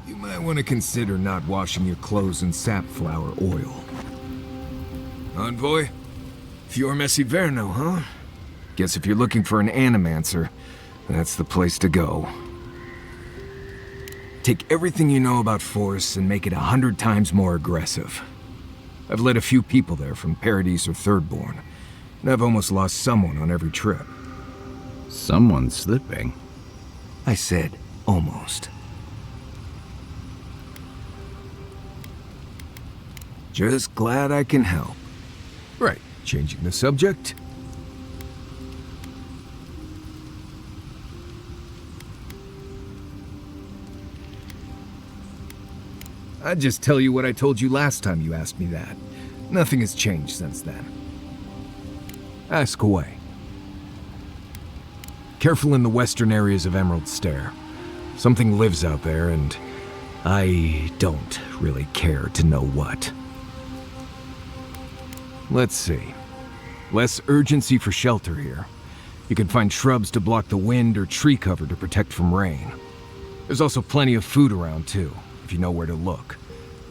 You might want to consider not washing your clothes in safflower oil. Envoy? Fior Messiverno, huh? Guess if you're looking for an Animancer, that's the place to go. Take everything you know about forests and make it 100 times more aggressive. I've led a few people there from Paradise or Thirdborn, and I've almost lost someone on every trip. Someone slipping? I said almost. Just glad I can help. Right, changing the subject. I'd just tell you what I told you last time you asked me that. Nothing has changed since then. Ask away. Careful in the western areas of Emerald Stair. Something lives out there, and I don't really care to know what. Let's see. Less urgency for shelter here. You can find shrubs to block the wind or tree cover to protect from rain. There's also plenty of food around, too, if you know where to look.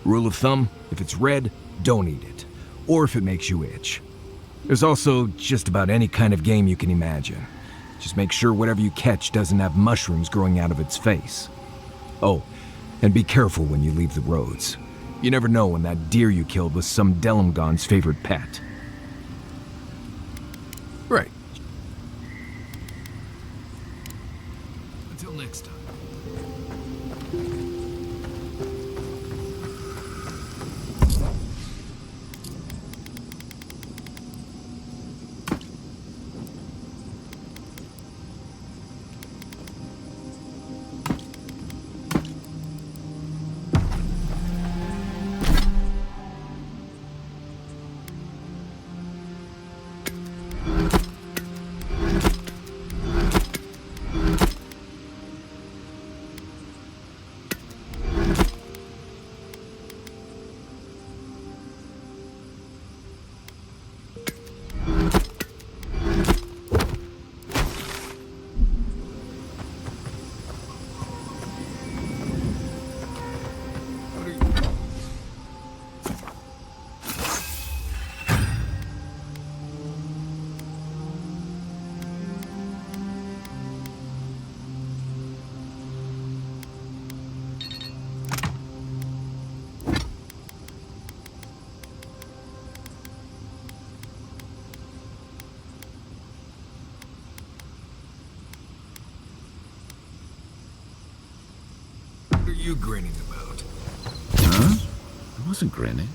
Rule of thumb, if it's red, don't eat it. Or if it makes you itch. There's also just about any kind of game you can imagine. Just make sure whatever you catch doesn't have mushrooms growing out of its face. Oh, and be careful when you leave the roads. You never know when that deer you killed was some Delimgon's favorite pet. Right. Until next time. What are you grinning about? Huh? I wasn't grinning.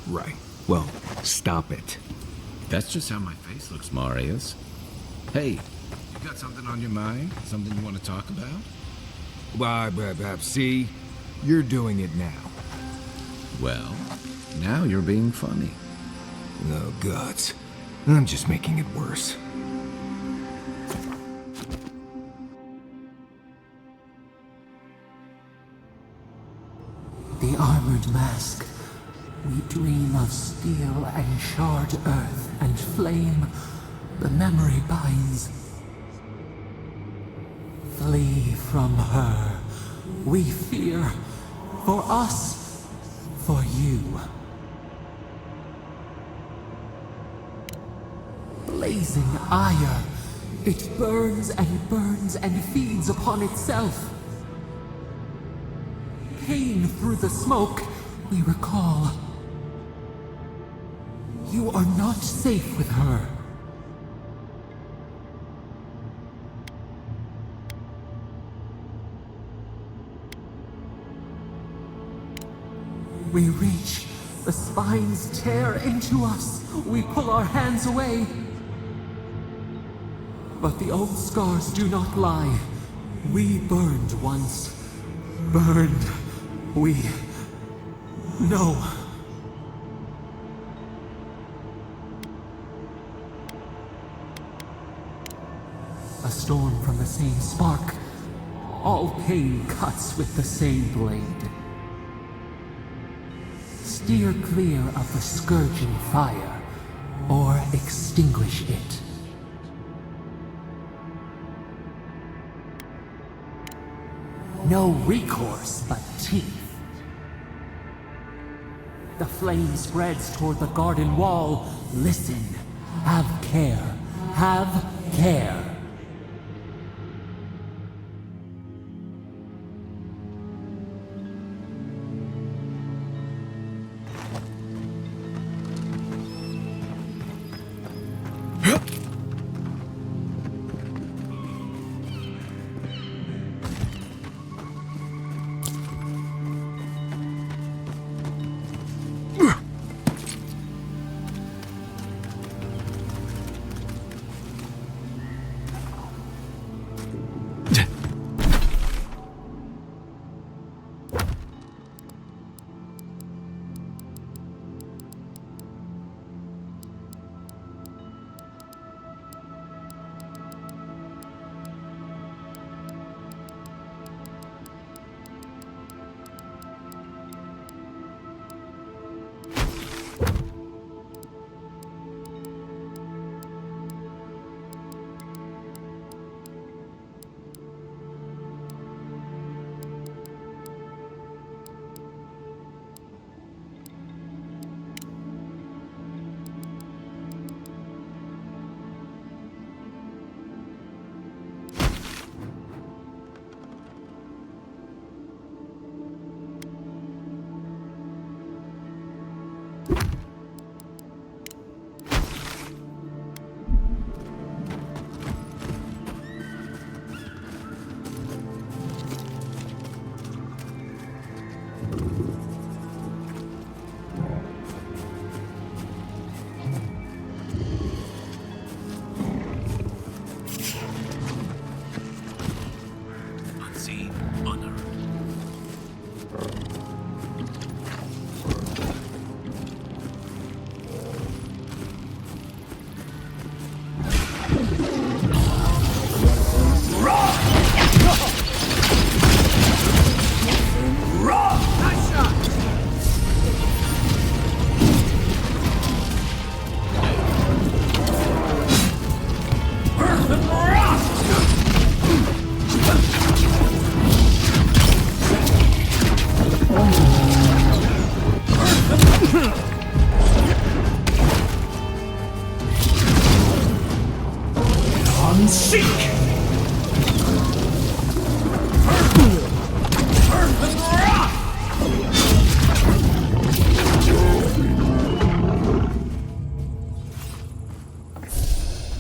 Right. Well, stop it. That's just how my face looks, Marius. Hey, you got something on your mind? Something you want to talk about? See? You're doing it now. Well, now you're being funny. Oh, gods. I'm just making it worse. The armored mask. We dream of steel and shard earth and flame. The memory binds. Flee from her. We fear. For us. For you. Blazing ire. It burns and feeds upon itself. Pain through the smoke, we recall. You are not safe with her. We reach, the spines tear into us. We pull our hands away. But the old scars do not lie. We burned once. Burned. We know. A storm from the same spark. All pain cuts with the same blade. Steer clear of the scourging fire, or extinguish it. No recourse but teeth. The flame spreads toward the garden wall. Listen. Have care. Have care.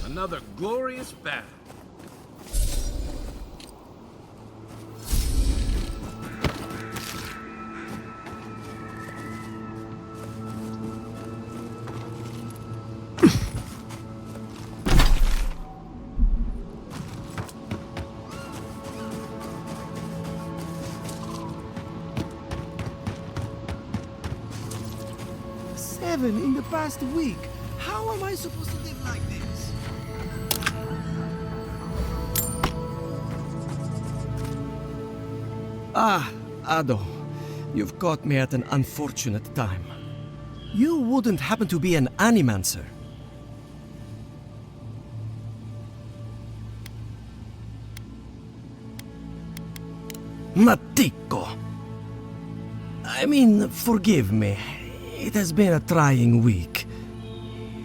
Another glorious battle. Seven in the past week. How am I supposed to live like this? Ah, Ado. You've caught me at an unfortunate time. You wouldn't happen to be an Animancer? Matiko! I mean, forgive me. It has been a trying week.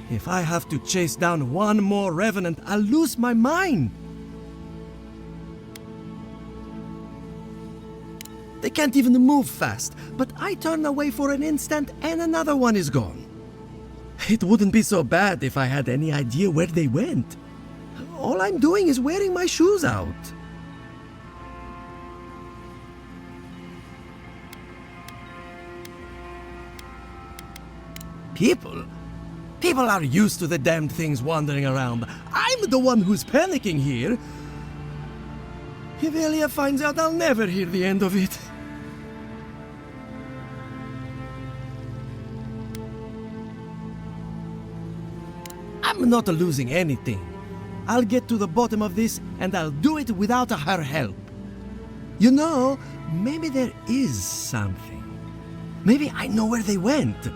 If I have to chase down one more revenant, I'll lose my mind. They can't even move fast, but I turn away for an instant and another one is gone. It wouldn't be so bad if I had any idea where they went. All I'm doing is wearing my shoes out. People are used to the damned things wandering around. I'm the one who's panicking here. If Elia finds out, I'll never hear the end of it. I'm not losing anything. I'll get to the bottom of this, and I'll do it without her help. You know, maybe there is something. Maybe I know where they went.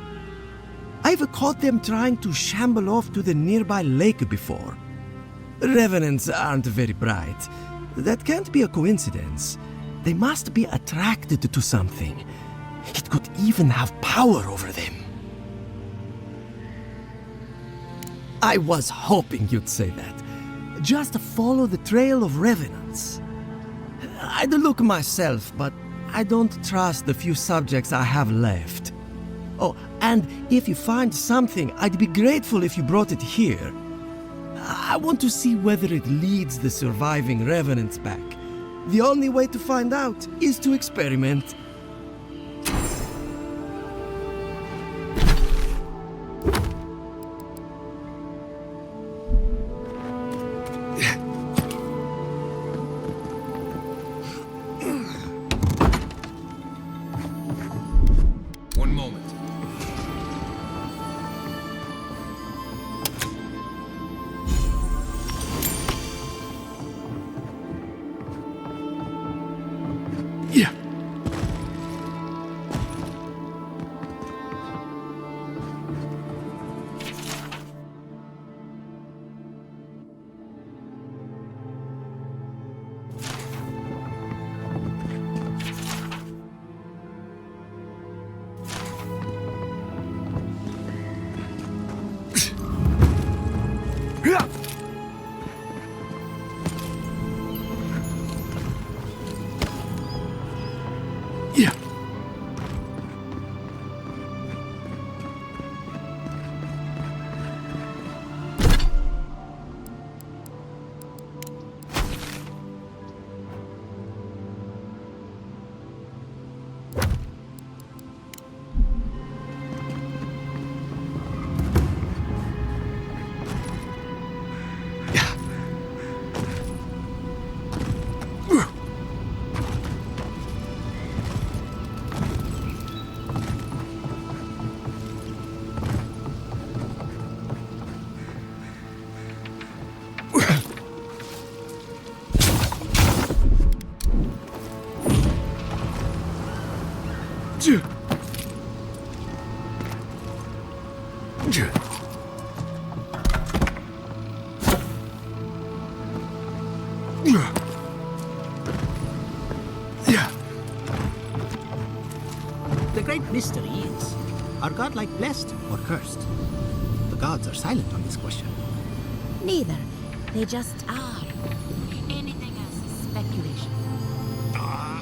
I've caught them trying to shamble off to the nearby lake before. Revenants aren't very bright. That can't be a coincidence. They must be attracted to something. It could even have power over them. I was hoping you'd say that. Just follow the trail of revenants. I'd look myself, but I don't trust the few subjects I have left. Oh, and if you find something, I'd be grateful if you brought it here. I want to see whether it leads the surviving revenants back. The only way to find out is to experiment. One moment. Yeah. Yeah. The great mystery is, are godlike blessed or cursed? The gods are silent on this question. Neither. They just are. Anything else is speculation. I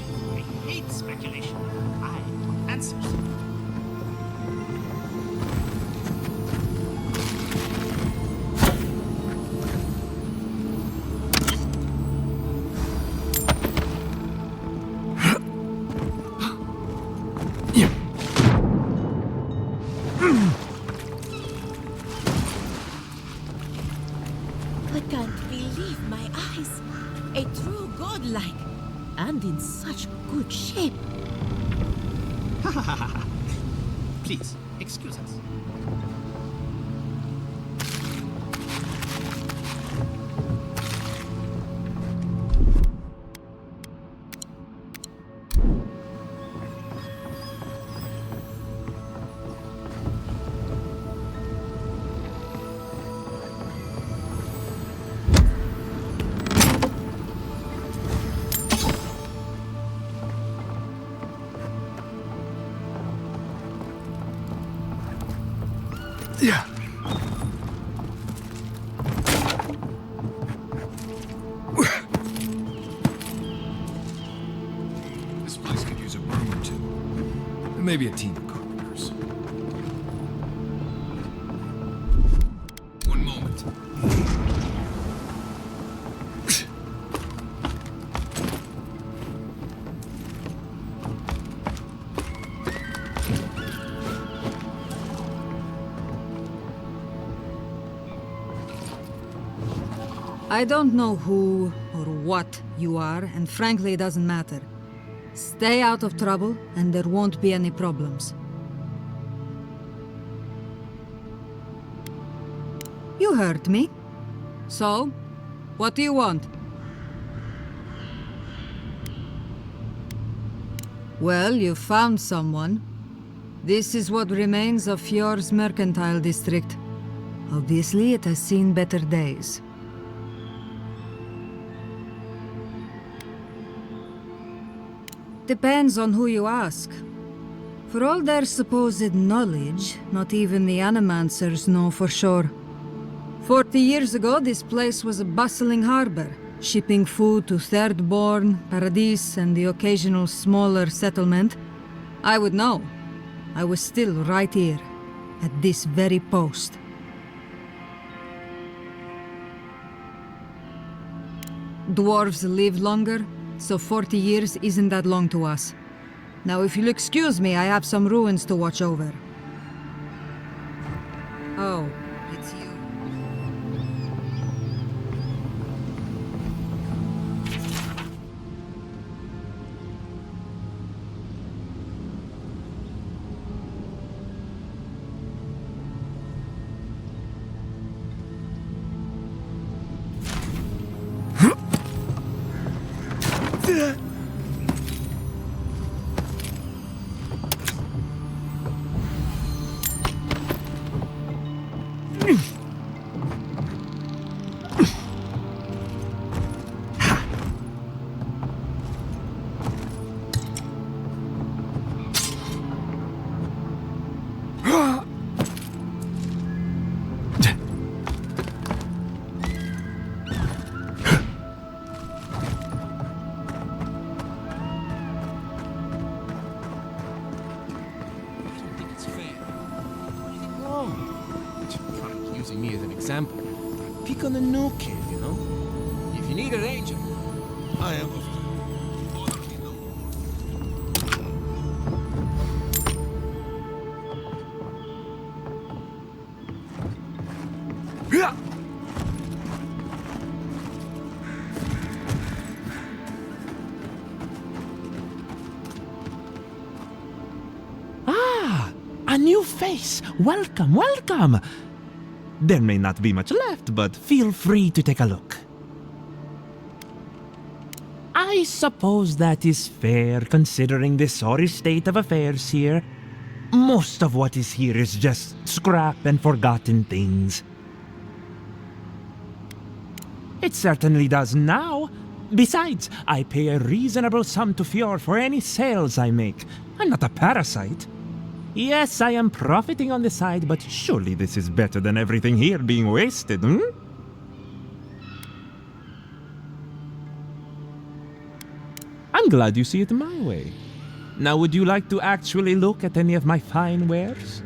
hate speculation. I want answers. I can't believe my eyes. A true godlike. And in such good shape. Please, excuse us. Yeah. This place could use a broom or two. And maybe a team of carpenters. One moment. I don't know who or what you are, and frankly, it doesn't matter. Stay out of trouble, and there won't be any problems. You heard me. So, what do you want? Well, you found someone. This is what remains of Fjord's mercantile district. Obviously, it has seen better days. . Depends on who you ask. For all their supposed knowledge, not even the Animancers know for sure. 40 years ago, this place was a bustling harbor, shipping food to Thirdborn, Paradis, and the occasional smaller settlement. I would know. I was still right here, at this very post. Dwarves live longer, so 40 years isn't that long to us. Now, if you'll excuse me, I have some ruins to watch over. Oh, it's you. Using me as an example. Pick on the new kid, you know? If you need an agent, I am. Ah, a new face. Welcome, welcome. There may not be much left, but feel free to take a look. I suppose that is fair, considering the sorry state of affairs here. Most of what is here is just scrap and forgotten things. It certainly does now. Besides, I pay a reasonable sum to Fjord for any sales I make. I'm not a parasite. Yes, I am profiting on the side, but surely this is better than everything here being wasted, hmm? I'm glad you see it my way. Now, would you like to actually look at any of my fine wares?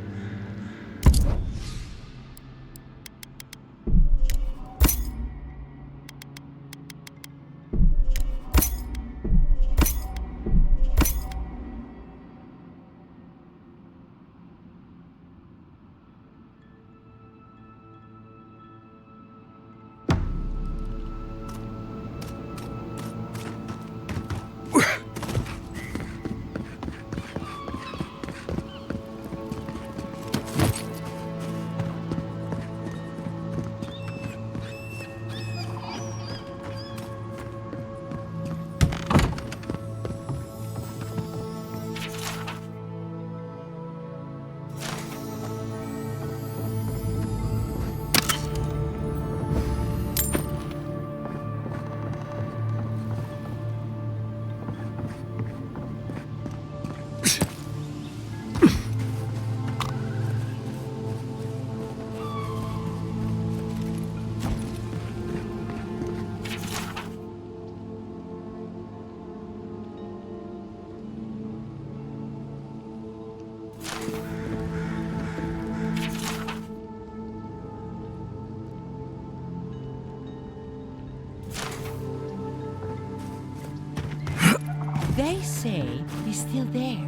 They say he's still there,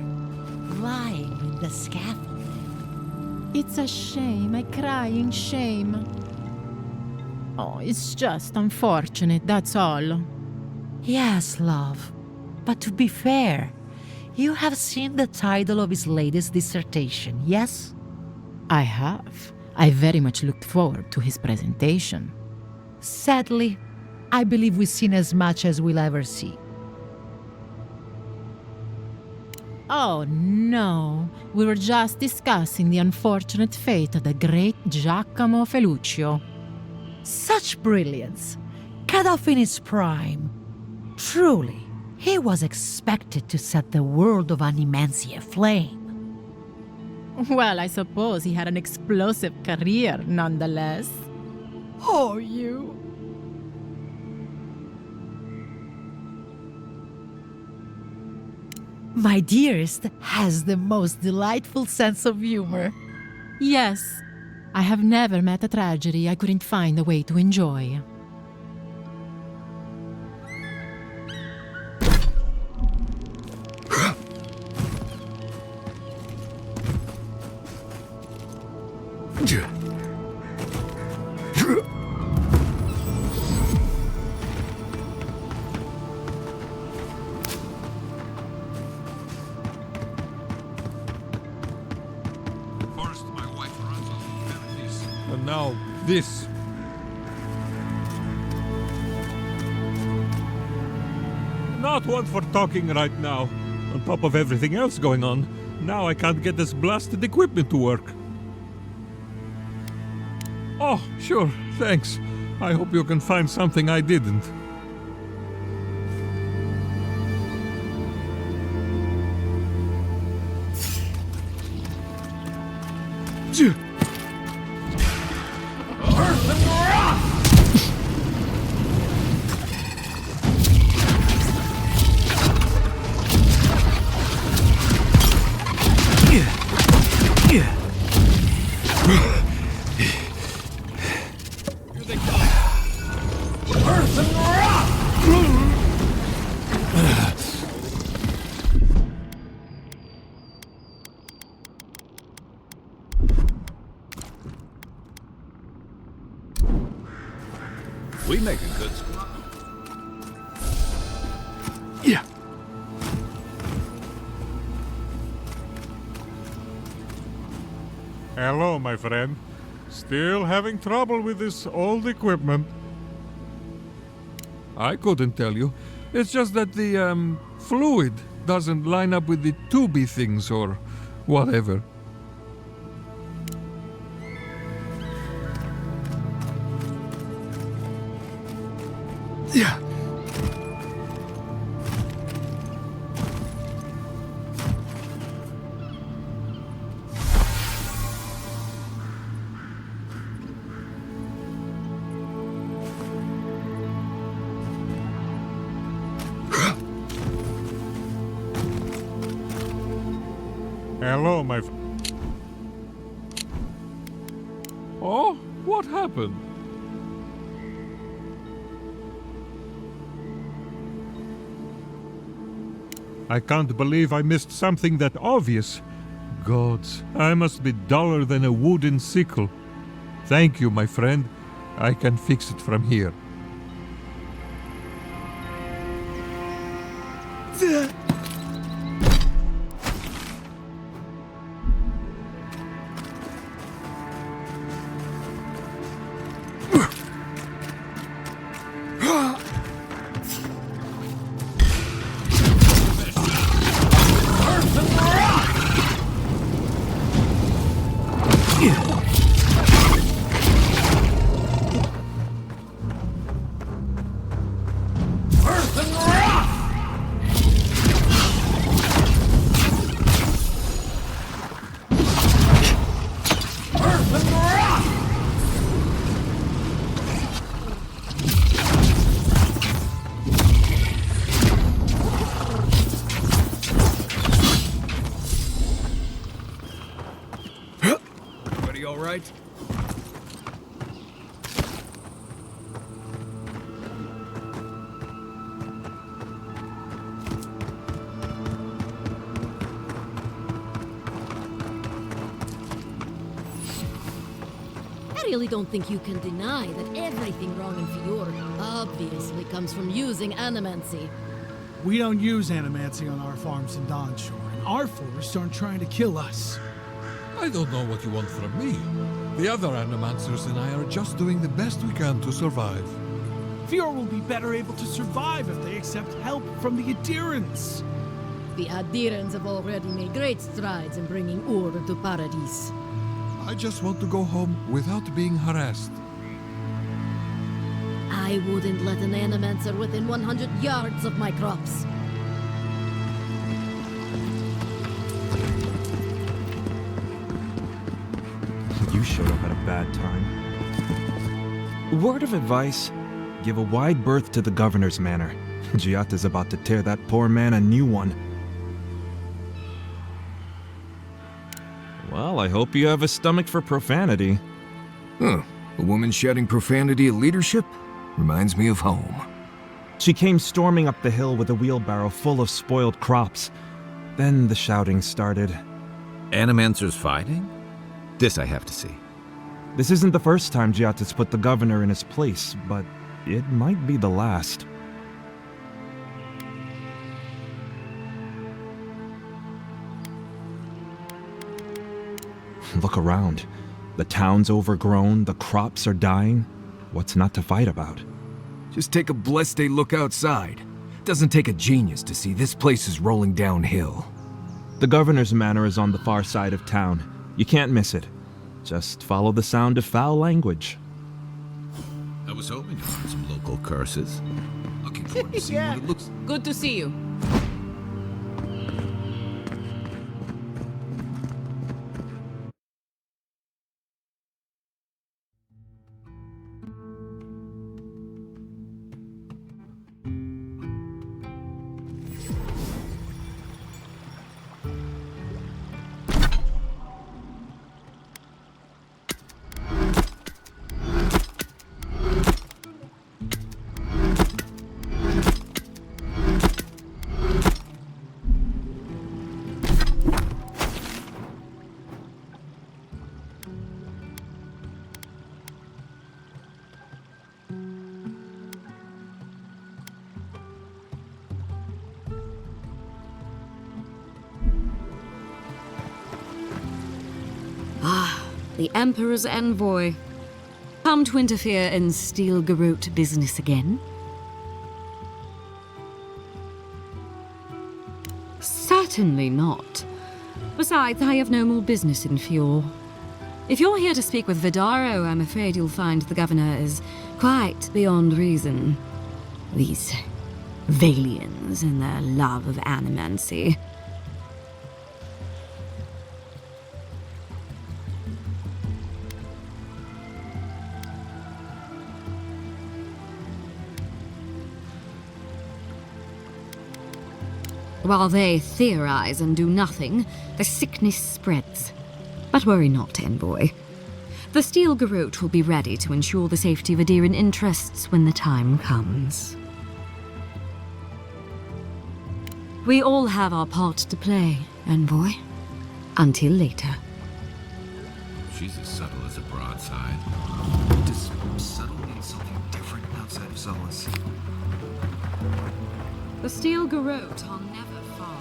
lying in the scaffold. It's a shame, a crying shame. Oh, it's just unfortunate, that's all. Yes, love. But to be fair, you have seen the title of his latest dissertation, yes? I have. I very much looked forward to his presentation. Sadly, I believe we've seen as much as we'll ever see. Oh no, we were just discussing the unfortunate fate of the great Giacomo Feluccio. Such brilliance, cut off in his prime. Truly, He was expected to set the world of Animancy aflame. Well, I suppose he had an explosive career nonetheless. Oh, you. My dearest has the most delightful sense of humor. Yes, I have never met a tragedy I couldn't find a way to enjoy. First, my wife runs on this, and now this. Not one for talking right now. On top of everything else going on, now I can't get this blasted equipment to work. Oh, sure, thanks. I hope you can find something I didn't. We make a good squad. Yeah. Hello, my friend. Still having trouble with this old equipment? I couldn't tell you. It's just that the, fluid doesn't line up with the tubey things or whatever. Yeah. Hello, my Oh, what happened? I can't believe I missed something that obvious. Gods, I must be duller than a wooden sickle. Thank you, my friend. I can fix it from here. All right? I really don't think you can deny that everything wrong in Fiora obviously comes from using Animancy. We don't use Animancy on our farms in Dawnshore, and our forests aren't trying to kill us. I don't know what you want from me. The other Animancers and I are just doing the best we can to survive. Fiora will be better able to survive if they accept help from the adherents. The adherents have already made great strides in bringing order to Paradise. I just want to go home without being harassed. I wouldn't let an Animancer within 100 yards of my crops. You showed up at a bad time. Word of advice, give a wide berth to the governor's manor. Giatta's about to tear that poor man a new one. Well, I hope you have a stomach for profanity. Huh. A woman shouting profanity at leadership? Reminds me of home. She came storming up the hill with a wheelbarrow full of spoiled crops. Then the shouting started. Animancers fighting? This I have to see. This isn't the first time Giatta's put the governor in his place, but it might be the last. Look around. The town's overgrown, the crops are dying. What's not to fight about? Just take a blessed day look outside. Doesn't take a genius to see this place is rolling downhill. The governor's manor is on the far side of town. You can't miss it. Just follow the sound of foul language. I was hoping to learn some local curses. Looking forward to seeing what it looks like. Good to see you. The Emperor's envoy. Come to interfere in Steel-Garrote business again? Certainly not. Besides, I have no more business in Fjord. If you're here to speak with Vidaro, I'm afraid you'll find the governor is quite beyond reason. These Valians and their love of Animancy. While they theorize and do nothing, the sickness spreads. But worry not, envoy. The Steel-Garrote will be ready to ensure the safety of Adirian interests when the time comes. We all have our part to play, envoy. Until later. She's as subtle as a broadside. Does subtle mean something different outside of solace? The Steel-Garrote are never far.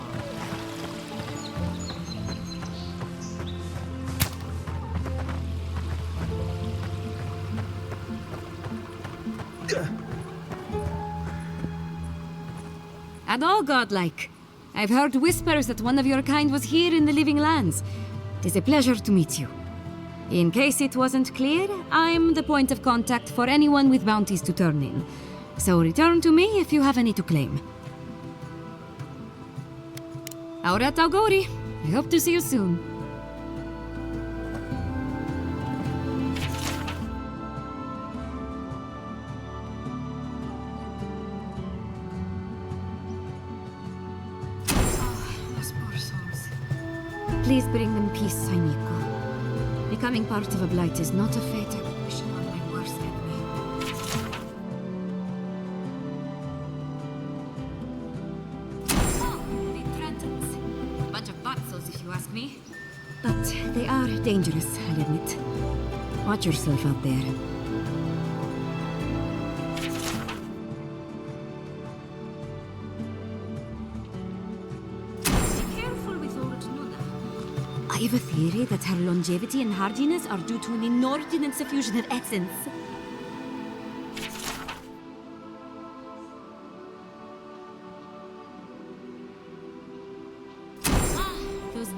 And all godlike. I've heard whispers that one of your kind was here in the Living Lands. It is a pleasure to meet you. In case it wasn't clear, I'm the point of contact for anyone with bounties to turn in. So return to me if you have any to claim. Aurat Auguri. I hope to see you soon. Those poor souls. Please bring them peace, Saimiko. Becoming part of a blight is not a fate I would wish upon my worst enemy. Bunch of buttsoles, if you ask me. But they are dangerous, I'll admit. Watch yourself out there. Be careful with old Nuna. I have a theory that her longevity and hardiness are due to an inordinate suffusion of essence.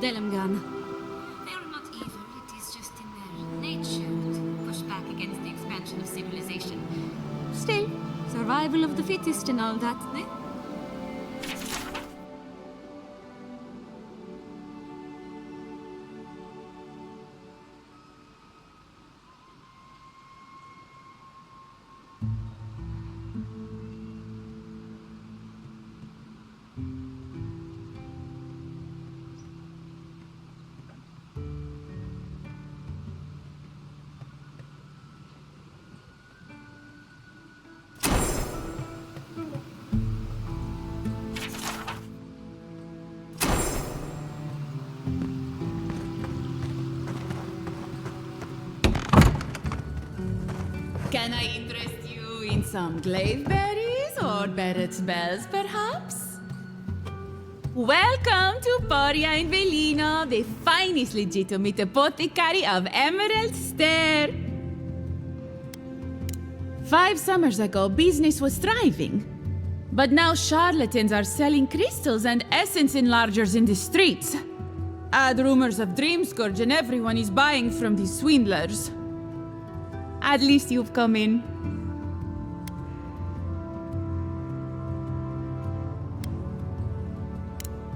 Delamgan. They are not evil, it is just in their nature to push back against the expansion of civilization. Still, survival of the fittest and all that, eh? Can I interest you in some glaive berries or Barrett's bells, perhaps? Welcome to Poria in Velino, the finest legitimate apothecary of Emerald Stair. 5 summers ago, business was thriving. But now charlatans are selling crystals and essence enlargers in the streets. Add rumors of dream scourge and everyone is buying from these swindlers. At least you've come in.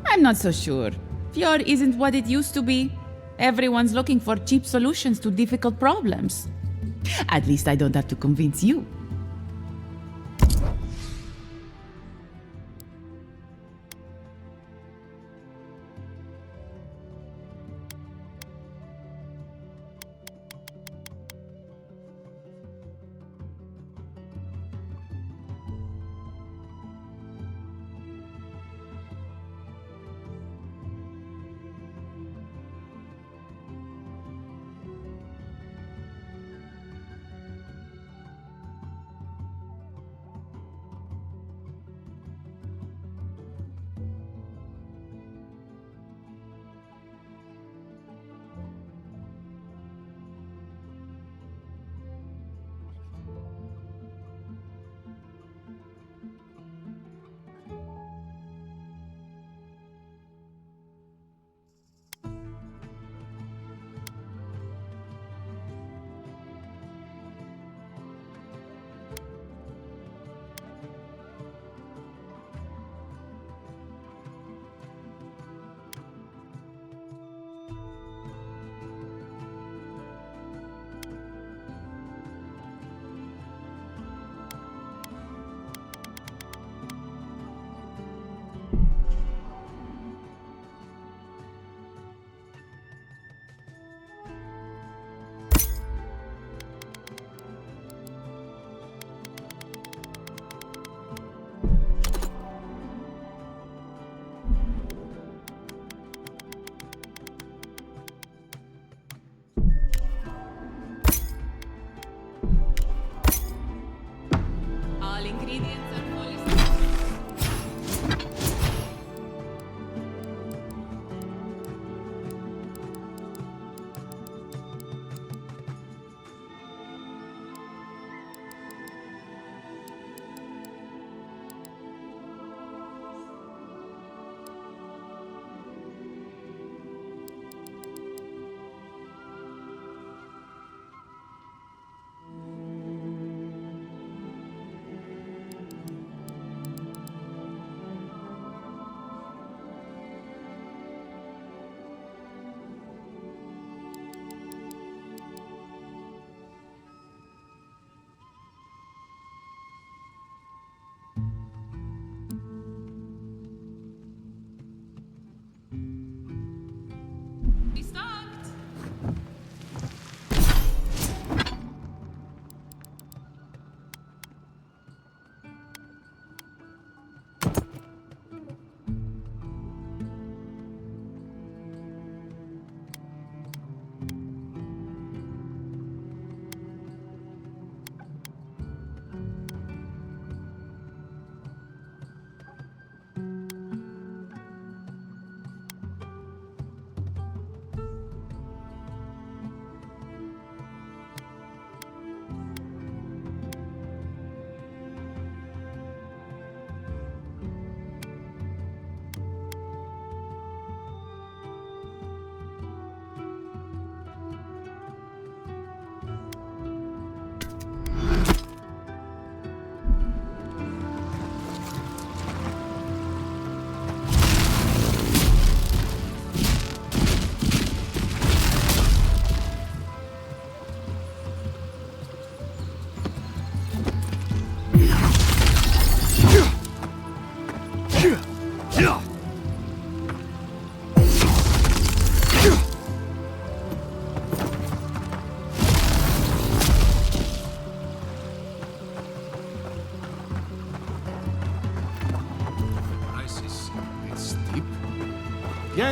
I'm not so sure. Fjord isn't what it used to be. Everyone's looking for cheap solutions to difficult problems. At least I don't have to convince you.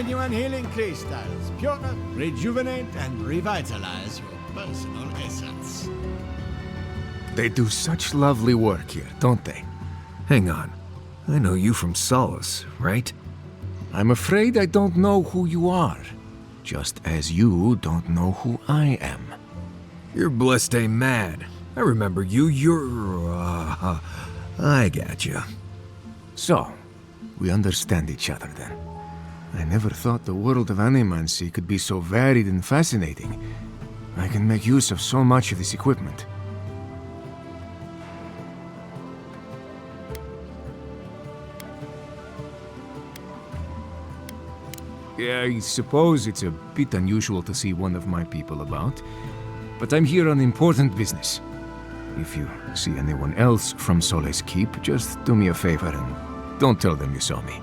genuine healing crystals. Pure, rejuvenate, and revitalize your personal essence. They do such lovely work here, don't they? Hang on. I know you from Solace, right? I'm afraid I don't know who you are, just as you don't know who I am. You're Bleste Mad. I remember you. I gotcha. So, we understand each other then. I never thought the world of Animancy could be so varied and fascinating. I can make use of so much of this equipment. Yeah, I suppose it's a bit unusual to see one of my people about, but I'm here on important business. If you see anyone else from Sole's Keep, just do me a favor and don't tell them you saw me.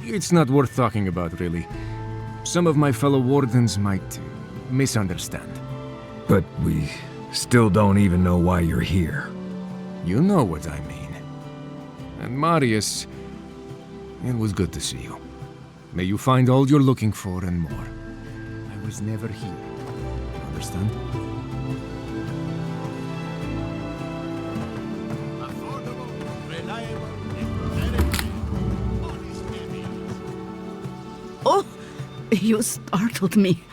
It's not worth talking about, really. Some of my fellow wardens might misunderstand. But we still don't even know why you're here. You know what I mean. And Marius, it was good to see you. May you find all you're looking for and more. I was never here. Understand? Affordable, reliable, and very honest evidence. Oh, you startled me.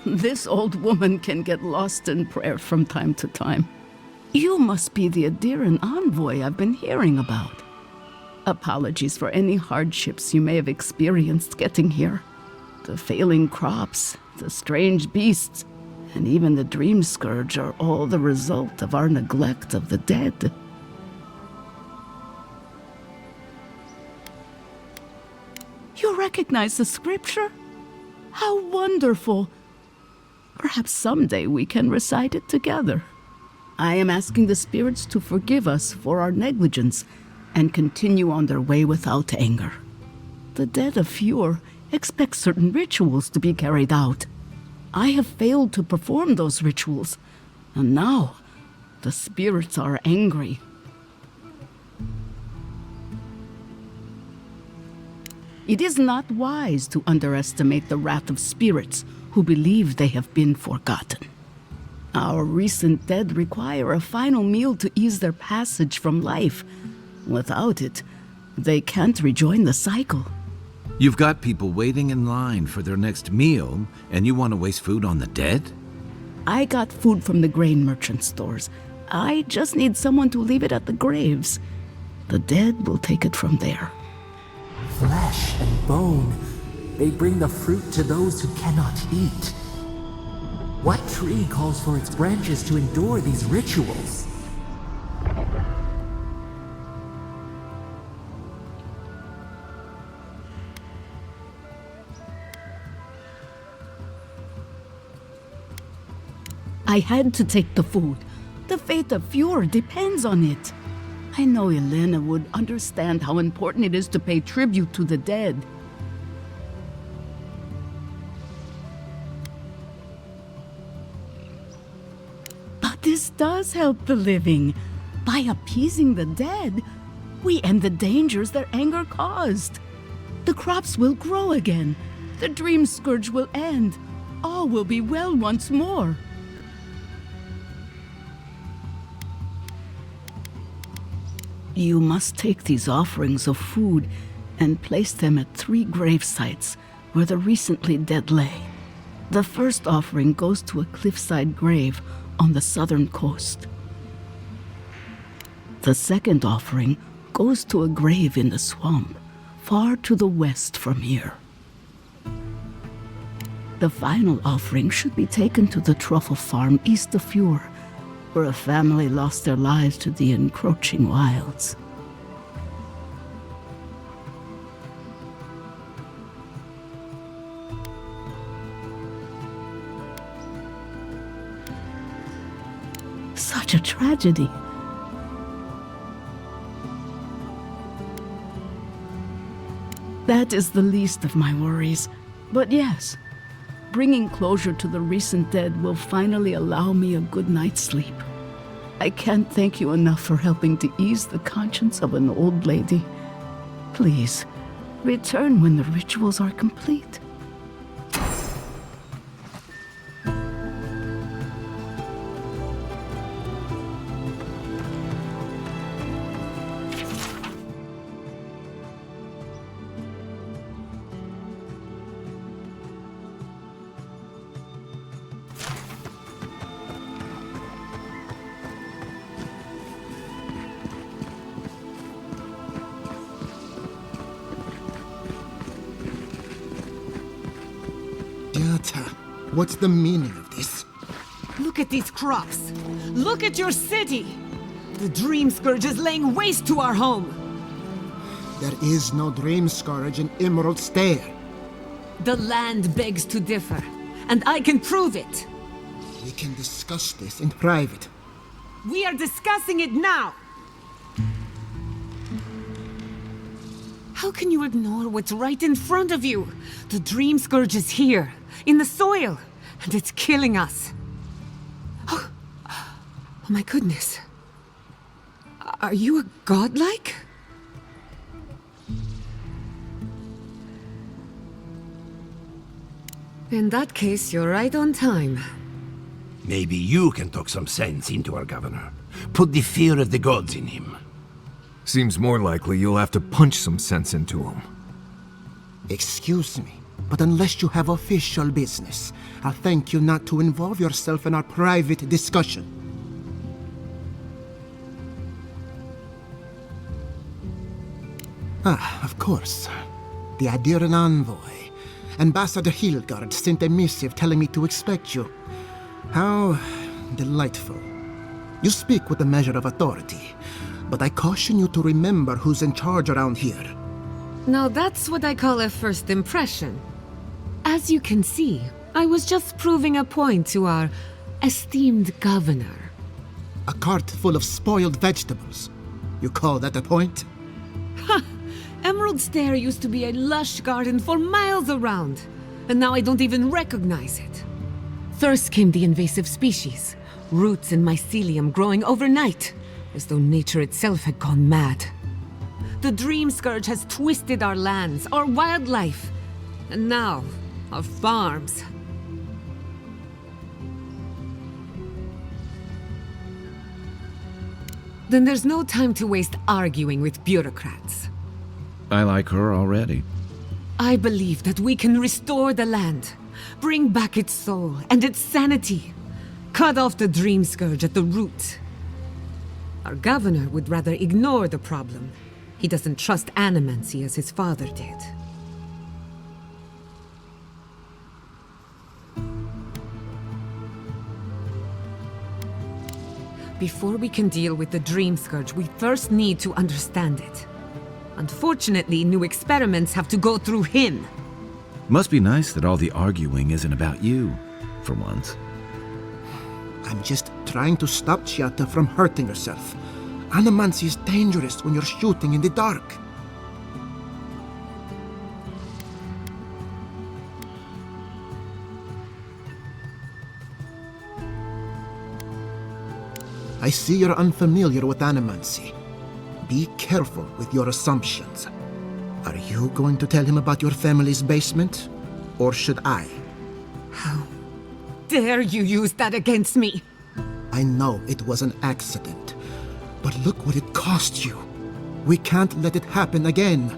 This old woman can get lost in prayer from time to time. You must be the Adiran envoy I've been hearing about. Apologies for any hardships you may have experienced getting here. The failing crops, the strange beasts, and even the dream scourge are all the result of our neglect of the dead. You recognize the scripture? How wonderful! Perhaps someday we can recite it together. I am asking the spirits to forgive us for our negligence and continue on their way without anger. The dead of Fjord expect certain rituals to be carried out. I have failed to perform those rituals, and now the spirits are angry. It is not wise to underestimate the wrath of spirits who believe they have been forgotten. Our recent dead require a final meal to ease their passage from life. Without it, they can't rejoin the cycle. You've got people waiting in line for their next meal, and you want to waste food on the dead? I got food from the grain merchant stores. I just need someone to leave it at the graves. The dead will take it from there. Flesh and bone, they bring the fruit to those who cannot eat. What tree calls for its branches to endure these rituals? I had to take the food. The fate of Fjord depends on it. I know Elena would understand how important it is to pay tribute to the dead. But this does help the living. By appeasing the dead, we end the dangers their anger caused. The crops will grow again. The dream scourge will end. All will be well once more. You must take these offerings of food and place them at 3 grave sites where the recently dead lay. The first offering goes to a cliffside grave on the southern coast. The second offering goes to a grave in the swamp, far to the west from here. The final offering should be taken to the truffle farm east of Fjord, where a family lost their lives to the encroaching wilds. Such a tragedy. That is the least of my worries. But yes, bringing closure to the recent dead will finally allow me a good night's sleep. I can't thank you enough for helping to ease the conscience of an old lady. Please, return when the rituals are complete. What's the meaning of this? Look at these crops. Look at your city. The Dream Scourge is laying waste to our home. There is no Dream Scourge in Emerald Stair. The land begs to differ, and I can prove it. We can discuss this in private. We are discussing it now. How can you ignore what's right in front of you? The Dream Scourge is here, in the soil, and it's killing us. Oh my goodness. Are you a godlike? In that case, you're right on time. Maybe you can talk some sense into our governor. Put the fear of the gods in him. Seems more likely you'll have to punch some sense into him. Excuse me, but unless you have official business, I'll thank you not to involve yourself in our private discussion. Of course. The Adiran envoy, Ambassador Hilgard, sent a missive telling me to expect you. How delightful. You speak with a measure of authority, but I caution you to remember who's in charge around here. Now that's what I call a first impression. As you can see, I was just proving a point to our esteemed governor. A cart full of spoiled vegetables. You call that a point? Ha! Emerald Stair used to be a lush garden for miles around, and now I don't even recognize it. First came the invasive species, roots and mycelium growing overnight, as though nature itself had gone mad. The Dream Scourge has twisted our lands, our wildlife, and now, our farms. Then there's no time to waste arguing with bureaucrats. I like her already. I believe that we can restore the land, bring back its soul and its sanity, cut off the Dream Scourge at the root. Our governor would rather ignore the problem. He doesn't trust Animancy as his father did. Before we can deal with the Dream Scourge, we first need to understand it. Unfortunately, new experiments have to go through him. Must be nice that all the arguing isn't about you, for once. I'm just trying to stop Chiata from hurting herself. Animancy is dangerous when you're shooting in the dark. I see you're unfamiliar with Animancy. Be careful with your assumptions. Are you going to tell him about your family's basement? Or should I? How dare you use that against me? I know it was an accident, but look what it cost you. We can't let it happen again.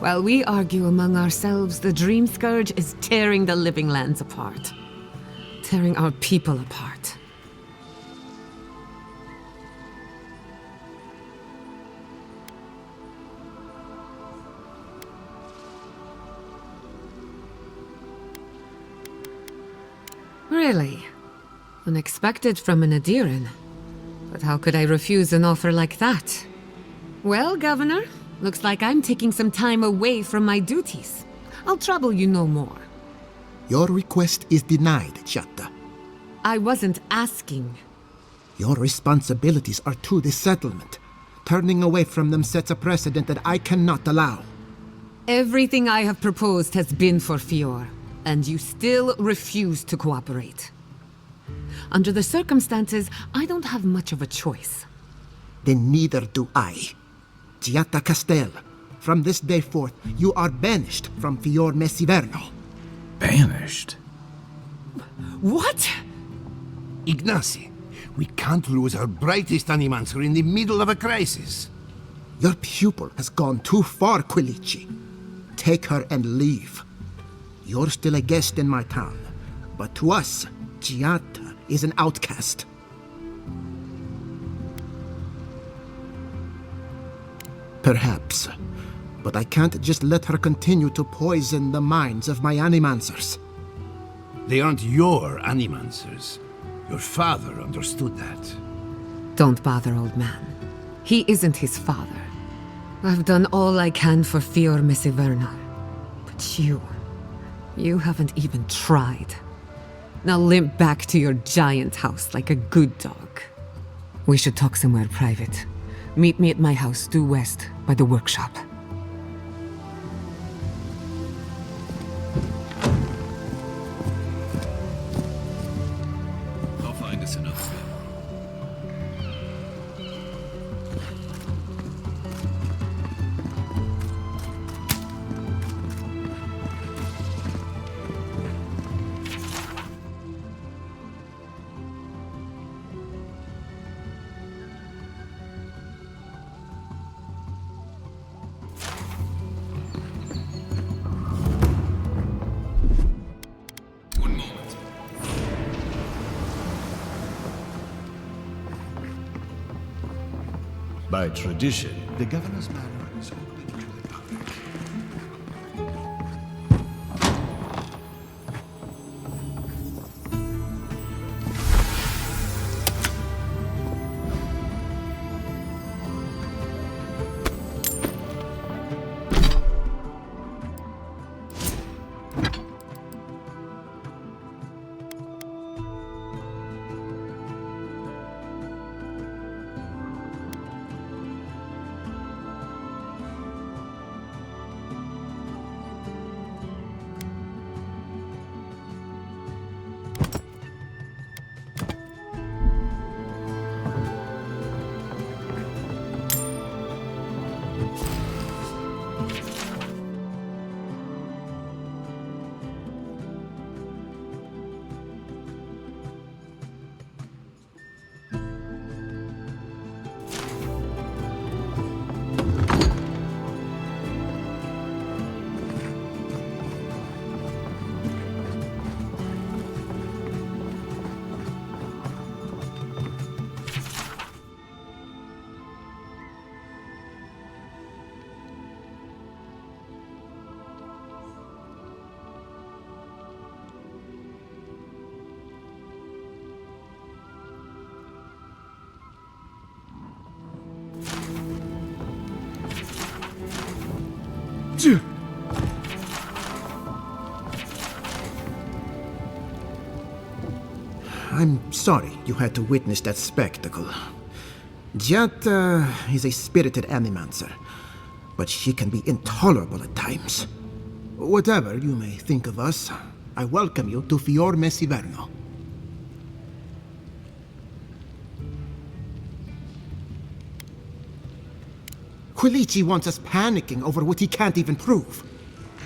While we argue among ourselves, the Dream Scourge is tearing the living lands apart. Tearing our people apart. Really? Unexpected from an Adiran. But how could I refuse an offer like that? Well, Governor, looks like I'm taking some time away from my duties. I'll trouble you no more. Your request is denied, Chiata. I wasn't asking. Your responsibilities are to the settlement. Turning away from them sets a precedent that I cannot allow. Everything I have proposed has been for Fior, and you still refuse to cooperate. Under the circumstances, I don't have much of a choice. Then neither do I. Giatta Castel, from this day forth, you are banished from Fior Messiverno. Banished? What? Ignacy, we can't lose our brightest Animancer in the middle of a crisis. Your pupil has gone too far, Quilici. Take her and leave. You're still a guest in my town, but to us, Giatta is an outcast. Perhaps, but I can't just let her continue to poison the minds of my Animancers. They aren't your Animancers. Your father understood that. Don't bother, old man. He isn't his father. I've done all I can for Fior Messiverno. But you haven't even tried. Now limp back to your giant house like a good dog. We should talk somewhere private. Meet me at my house due west by the workshop. I'll find us another bit. By tradition, the governor's manor is open to the public. I'm sorry you had to witness that spectacle. Giatta is a spirited Animancer, but she can be intolerable at times. Whatever you may think of us, I welcome you to Fior Messiverno. Quilici wants us panicking over what he can't even prove.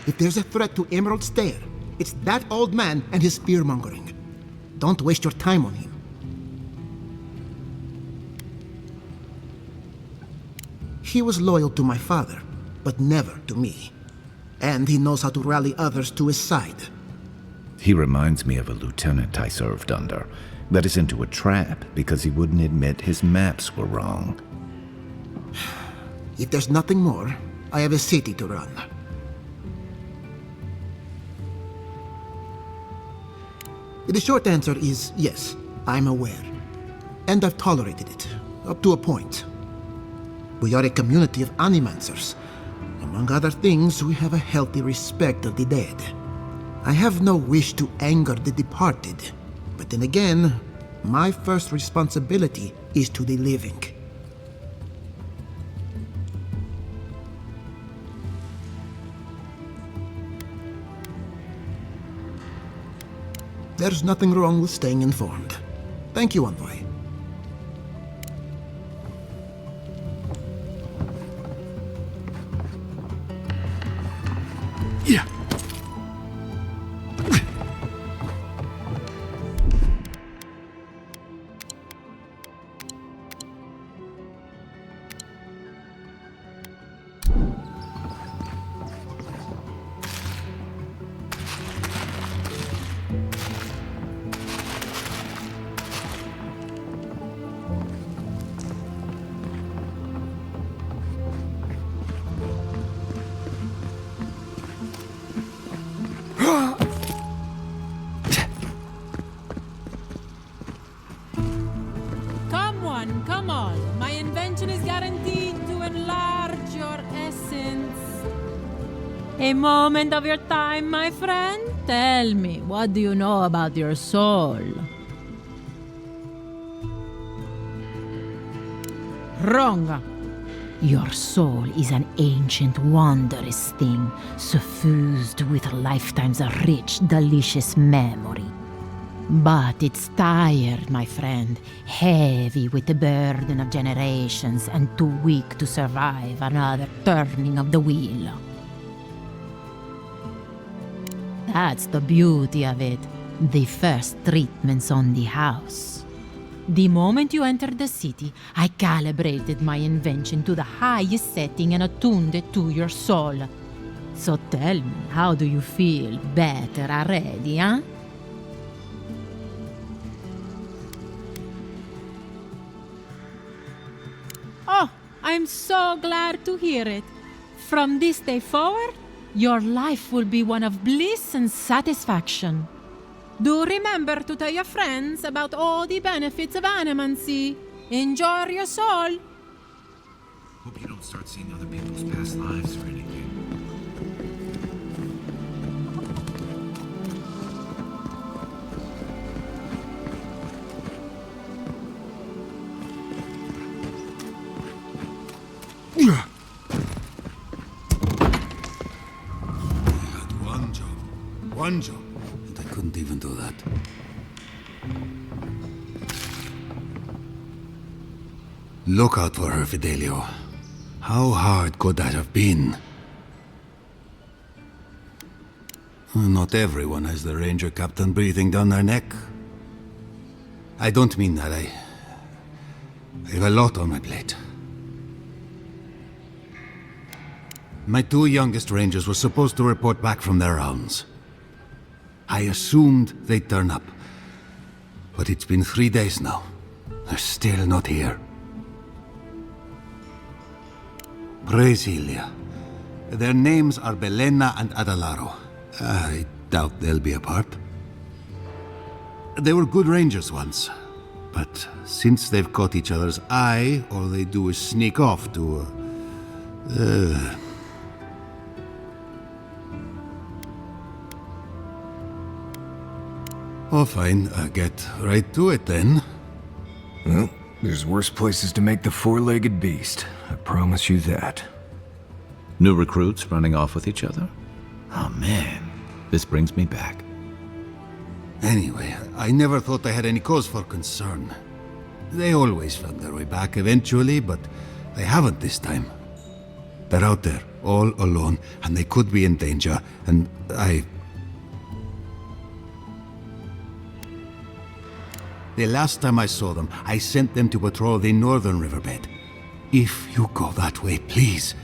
If there's a threat to Emerald Stair, it's that old man and his fear-mongering. Don't waste your time on him. He was loyal to my father, but never to me. And he knows how to rally others to his side. He reminds me of a lieutenant I served under. Led us into a trap because he wouldn't admit his maps were wrong. If there's nothing more, I have a city to run. The short answer is yes, I'm aware. And I've tolerated it, up to a point. We are a community of Animancers. Among other things, we have a healthy respect of the dead. I have no wish to anger the departed, but then again, my first responsibility is to the living. There's nothing wrong with staying informed. Thank you, Envoy. Yeah. Come on. My invention is guaranteed to enlarge your essence. A moment of your time, my friend. Tell me, what do you know about your soul? Wrong. Your soul is an ancient, wondrous thing, suffused with lifetimes of rich, delicious memory. But it's tired, my friend, heavy with the burden of generations and too weak to survive another turning of the wheel. That's the beauty of it, the first treatments on the house. The moment you entered the city, I calibrated my invention to the highest setting and attuned it to your soul. So tell me, how do you feel? Better already, huh? Oh, I'm so glad to hear it. From this day forward, your life will be one of bliss and satisfaction. Do remember to tell your friends about all the benefits of Animancy. Enjoy your soul. Hope you don't start seeing other people's past lives or anything. One job, and I couldn't even do that. Look out for her, Fidelio. How hard could that have been? Not everyone has the Ranger Captain breathing down their neck. I don't mean that. I have a lot on my plate. My two youngest Rangers were supposed to report back from their rounds. I assumed they'd turn up. But it's been 3 days now. They're still not here. Brasilia. Their names are Belena and Adalaro. I doubt they'll be apart. They were good Rangers once. But since they've caught each other's eye, all they do is sneak off to... Oh, fine. Get right to it, then. Well, there's worse places to make the four-legged beast. I promise you that. New recruits running off with each other? Oh, man. This brings me back. Anyway, I never thought I had any cause for concern. They always found their way back eventually, but they haven't this time. They're out there, all alone, and they could be in danger, and The last time I saw them, I sent them to patrol the northern riverbed. If you go that way, please,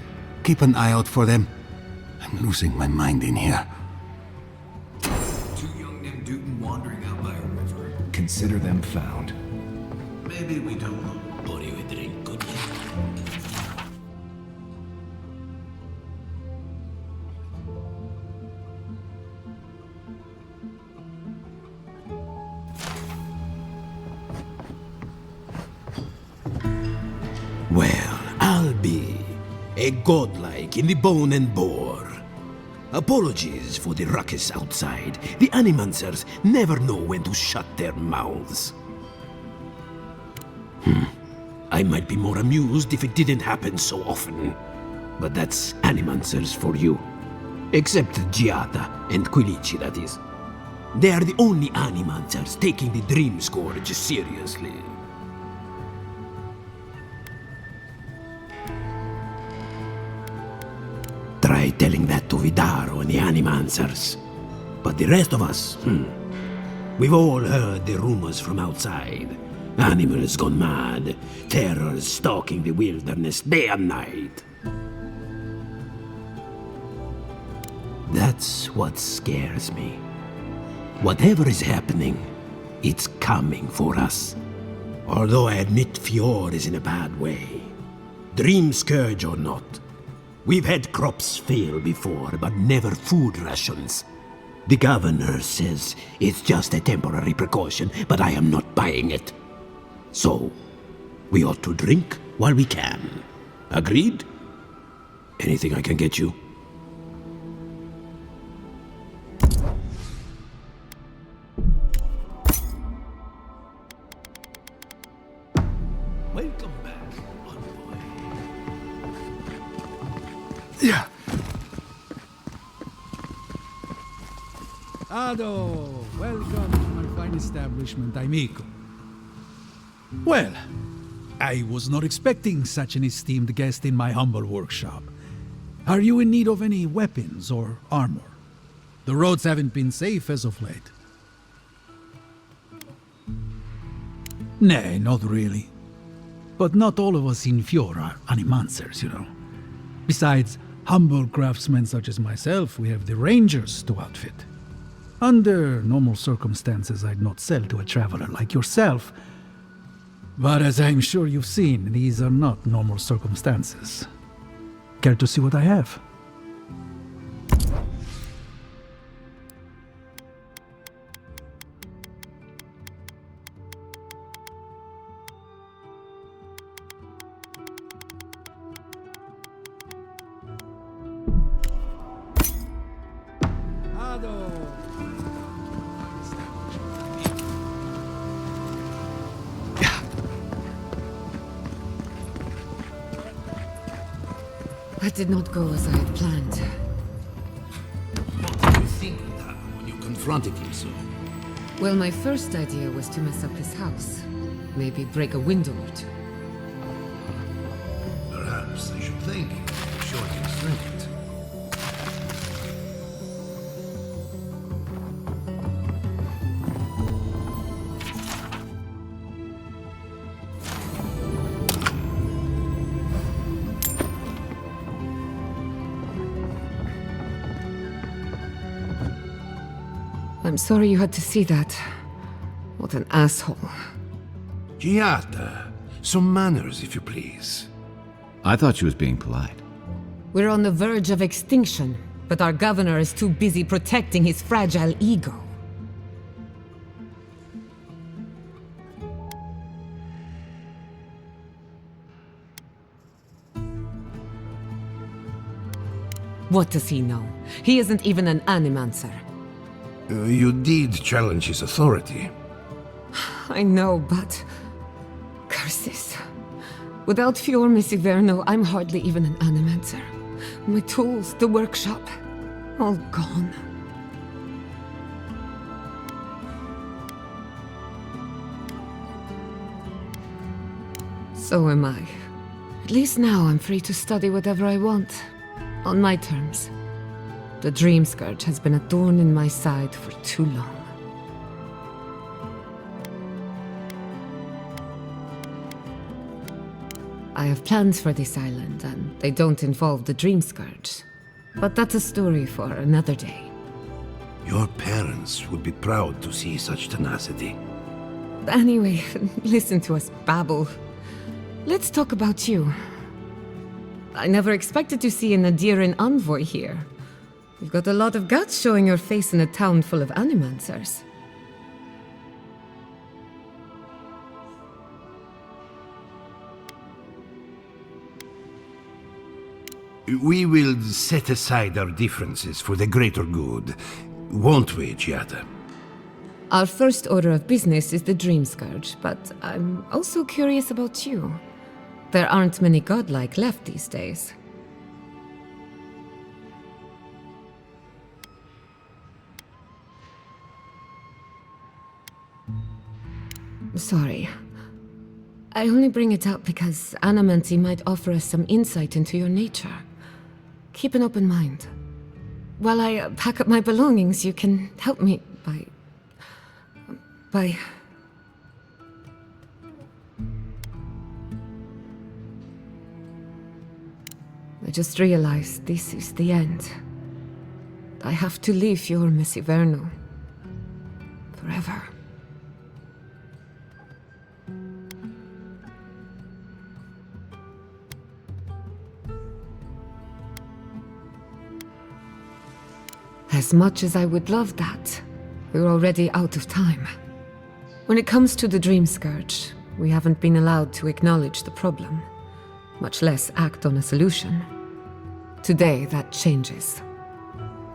keep an eye out for them. I'm losing my mind in here. Two young Nemdutin wandering out by a river. Consider them found. Maybe we don't pour you a drink, good night. Well, I'll be a godlike in the bone and bore. Apologies for the ruckus outside. The Animancers never know when to shut their mouths. I might be more amused if it didn't happen so often. But that's Animancers for you. Except Giada and Quilici, that is. They are the only Animancers taking the Dream Scourge seriously. Try telling that to Vidaro and the Animancers. But the rest of us, we've all heard the rumors from outside. Animals gone mad, terrors stalking the wilderness day and night. That's what scares me. Whatever is happening, it's coming for us. Although I admit Fjord is in a bad way. Dream Scourge or not, we've had crops fail before, but never food rations. The governor says it's just a temporary precaution, but I am not buying it. So, we ought to drink while we can. Agreed? Anything I can get you? Welcome back, envoy. Yeah. Ado, welcome to my fine establishment, amigo. Well, I was not expecting such an esteemed guest in my humble workshop. Are you in need of any weapons or armor? The roads haven't been safe as of late. Nay, not really. But not all of us in Fjord are Animancers, you know. Besides, humble craftsmen such as myself, we have the Rangers to outfit. Under normal circumstances, I'd not sell to a traveler like yourself. But as I'm sure you've seen, these are not normal circumstances. Care to see what I have? That did not go as I had planned. What did you think, Vidaro, when you confronted him so? Well, my first idea was to mess up his house. Maybe break a window or two. Perhaps I should thank you for showing him strength. I'm sorry you had to see that. What an asshole. Giata, some manners, if you please. I thought she was being polite. We're on the verge of extinction, but our governor is too busy protecting his fragile ego. What does he know? He isn't even an Animancer. You did challenge his authority. I know, but... curses. Without Fior Misiverno, I'm hardly even an Animancer. My tools, the workshop, all gone. So am I. At least now I'm free to study whatever I want. On my terms. The Dream Scourge has been a thorn in my side for too long. I have plans for this island, and they don't involve the Dream Scourge. But that's a story for another day. Your parents would be proud to see such tenacity. Anyway, listen to us babble. Let's talk about you. I never expected to see an Adiran envoy here. You've got a lot of guts showing your face in a town full of Animancers. We will set aside our differences for the greater good, won't we, Giata? Our first order of business is the Dream Scourge, but I'm also curious about you. There aren't many godlike left these days. Sorry. I only bring it up because Animancy might offer us some insight into your nature. Keep an open mind. While I pack up my belongings, you can help me by... I just realized this is the end. I have to leave Fior Messiverno. Forever. As much as I would love that, we're already out of time. When it comes to the Dream Scourge, we haven't been allowed to acknowledge the problem, much less act on a solution. Today, that changes.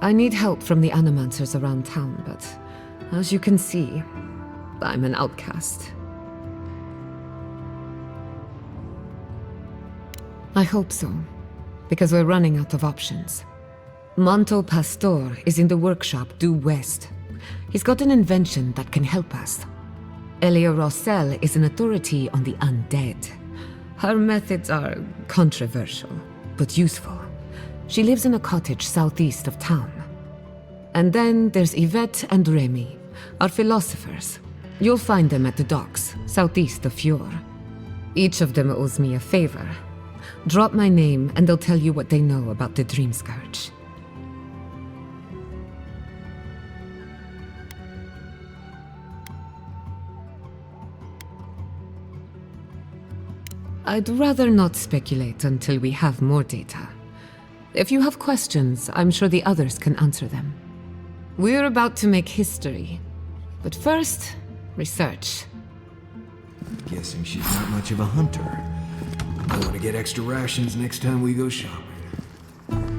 I need help from the Animancers around town, but as you can see, I'm an outcast. I hope so, because we're running out of options. Manto Pastor is in the workshop due west. He's got an invention that can help us. Elia Rossell is an authority on the undead. Her methods are controversial, but useful. She lives in a cottage southeast of town. And then there's Yvette and Remy, our philosophers. You'll find them at the docks, southeast of Fior. Each of them owes me a favor. Drop my name and they'll tell you what they know about the Dream Scourge. I'd rather not speculate until we have more data. If you have questions, I'm sure the others can answer them. We're about to make history. But first, research. Guessing she's not much of a hunter. I want to get extra rations next time we go shopping.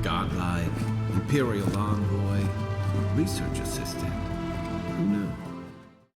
Godlike, Imperial Envoy, Research Assistant.